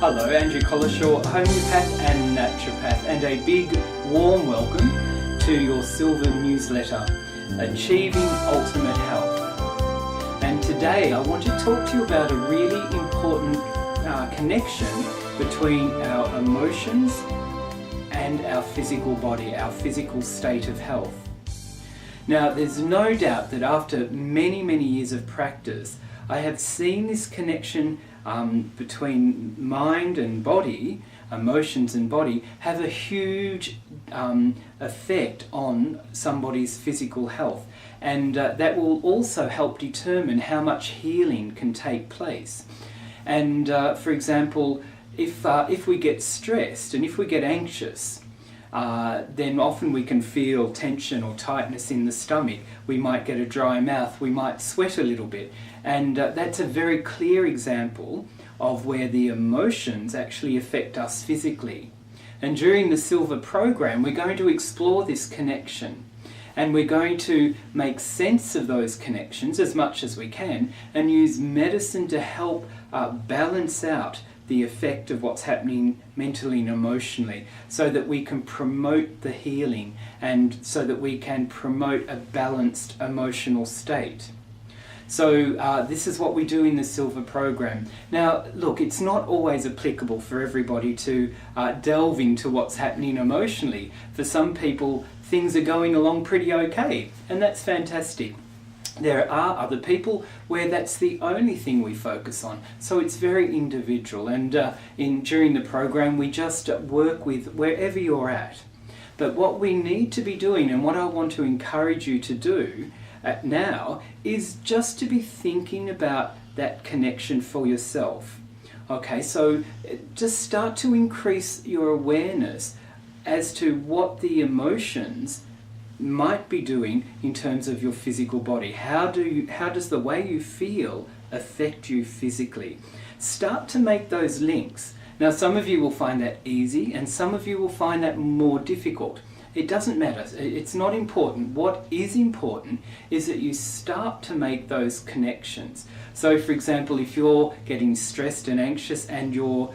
Hello, Andrew Collishaw, homeopath and naturopath, and a big warm welcome to your silver newsletter, Achieving Ultimate Health. And today I want to talk to you about a really important connection between our emotions and our physical body, our physical state of health. Now, there's no doubt that after many, many years of practice, I have seen this connection between mind and body, emotions and body, have a huge effect on somebody's physical health. And that will also help determine how much healing can take place. And for example, if we get stressed and if we get anxious, then often we can feel tension or tightness in the stomach. We might get a dry mouth, we might sweat a little bit. And that's a very clear example of where the emotions actually affect us physically. And during the Silver program, we're going to explore this connection. And we're going to make sense of those connections as much as we can and use medicine to help balance out the effect of what's happening mentally and emotionally, so that we can promote the healing and so that we can promote a balanced emotional state. So this is what we do in the Silver program. Now look, it's not always applicable for everybody to delve into what's happening emotionally. For some people things are going along pretty okay, and that's fantastic. There are other people where that's the only thing we focus on, so it's very individual, and during the program we just work with wherever you're at. But what we need to be doing, and what I want to encourage you to do now, is just to be thinking about that connection for yourself. Okay, so just start to increase your awareness as to what the emotions might be doing in terms of your physical body. How does the way you feel affect you physically? Start to make those links. Now, some of you will find that easy and some of you will find that more difficult. It doesn't matter. It's not important. What is important is that you start to make those connections. So, for example, if you're getting stressed and anxious and your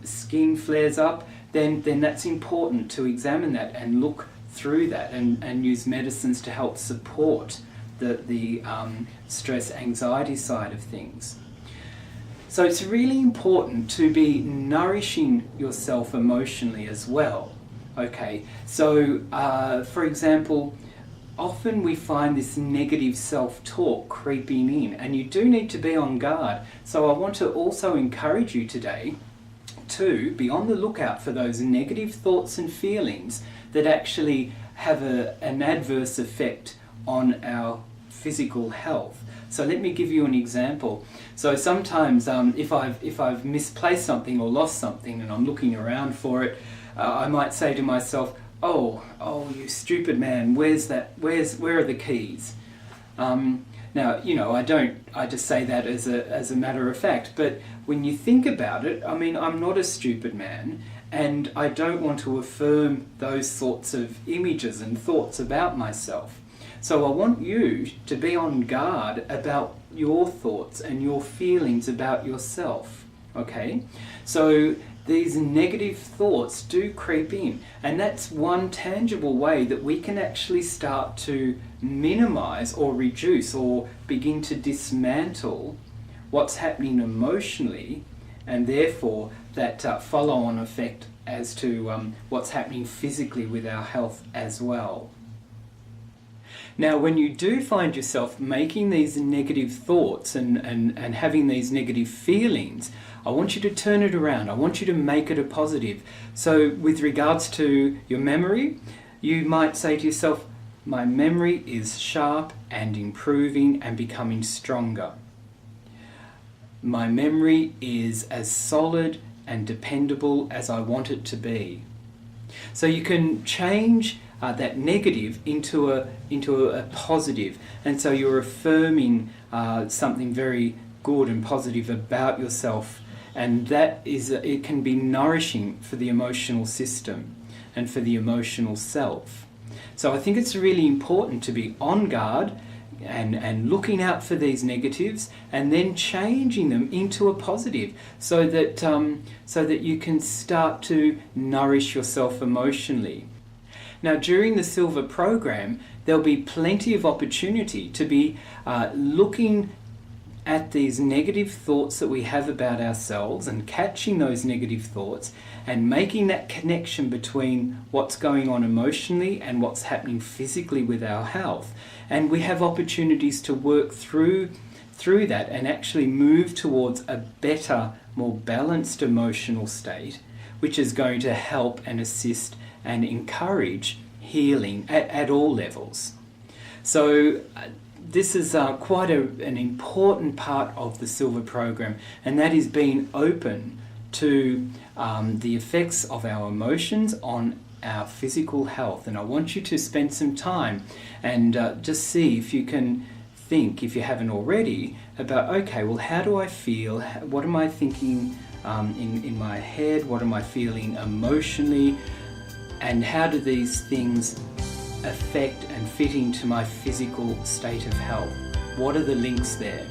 skin flares up, then that's important to examine that and look through that and use medicines to help support the stress anxiety side of things. So it's really important to be nourishing yourself emotionally as well. Okay, so for example, often we find this negative self-talk creeping in, and you do need to be on guard. So I want to also encourage you today to be on the lookout for those negative thoughts and feelings that actually have an adverse effect on our physical health. So let me give you an example. So sometimes if I've misplaced something or lost something and I'm looking around for it, I might say to myself, oh you stupid man, where are the keys? Now, you know, I just say that as a matter of fact, but when you think about it, I mean, I'm not a stupid man, and I don't want to affirm those sorts of images and thoughts about myself. So I want you to be on guard about your thoughts and your feelings about yourself, okay? So these negative thoughts do creep in, and that's one tangible way that we can actually start to minimize or reduce or begin to dismantle what's happening emotionally, and therefore that follow-on effect as to what's happening physically with our health as well. Now, when you do find yourself making these negative thoughts and having these negative feelings, I want you to turn it around. I want you to make it a positive. So with regards to your memory, you might say to yourself, my memory is sharp and improving and becoming stronger. My memory is as solid and dependable as I want it to be. So you can change that negative into a positive, and so you're affirming something very good and positive about yourself, and that it can be nourishing for the emotional system and for the emotional self. So I think it's really important to be on guard, and looking out for these negatives and then changing them into a positive so that you can start to nourish yourself emotionally. Now, during the Silver program, there'll be plenty of opportunity to be looking at these negative thoughts that we have about ourselves and catching those negative thoughts and making that connection between what's going on emotionally and what's happening physically with our health. And we have opportunities to work through that and actually move towards a better, more balanced emotional state, which is going to help and assist and encourage healing at all levels. So this is quite an important part of the Silver program, and that is being open to the effects of our emotions on our physical health. And I want you to spend some time and just see if you can think, if you haven't already, about, okay, well, how do I feel? What am I thinking in my head? What am I feeling emotionally? And how do these things affect and fit into my physical state of health? What are the links there?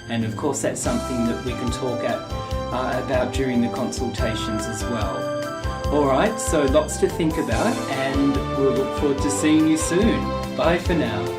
And of course, that's something that we can talk about during the consultations as well. All right, so lots to think about, and we'll look forward to seeing you soon. Bye for now.